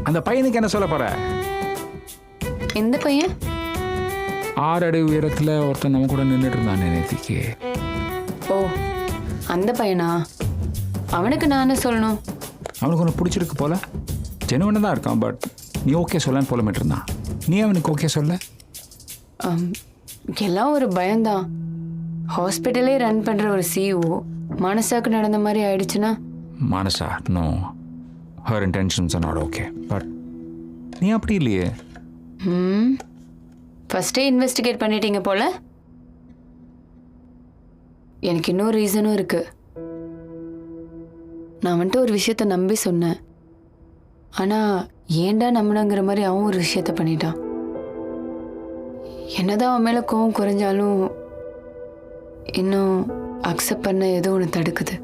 அந்த பையனுக்கு என்ன சொல்ல போற? எந்த பையன்? 6 அடி உயரத்தில் ஒருத்தன் நம்ம கூட நின்றுட்டு இருந்தானே நேத்திக்கு. ஓ, அந்த பையனா? அவனுக்கு நான் என்ன சொல்லணும்? அவனுக்கு ஒன்று பிடிச்சிருக்கு போல, ஜெனுவனாக தான் இருக்கான். பட் நீ ஓகே சொல்லன்னு போலமிட்டு இருந்தான். நீ அவனுக்கு ஓகே சொல்ல? எல்லாம் ஒரு பயம்தான். ஹாஸ்பிட்டலே ரன் பண்ணுற ஒரு சிஇஓ மனசாக்கு நடந்த மாதிரி ஆயிடுச்சுன்னா? Manasa, no, her intentions are not okay. But நீ அப்படி இல்லையே. ஃபஸ்ட்டே இன்வெஸ்டிகேட் பண்ணிட்டீங்க போல. எனக்கு இன்னொரு ரீசனும் இருக்கு. நான் வந்துட்டு ஒரு விஷயத்த நம்பி சொன்னேன். ஆனால் ஏன்டா நம்பினங்கிற மாதிரி அவன் ஒரு விஷயத்த பண்ணிட்டான். என்னதான் அவன் மேலே கோவம் குறைஞ்சாலும் இன்னும் அக்செப்ட் பண்ண ஏதோ ஒன்று தடுக்குது.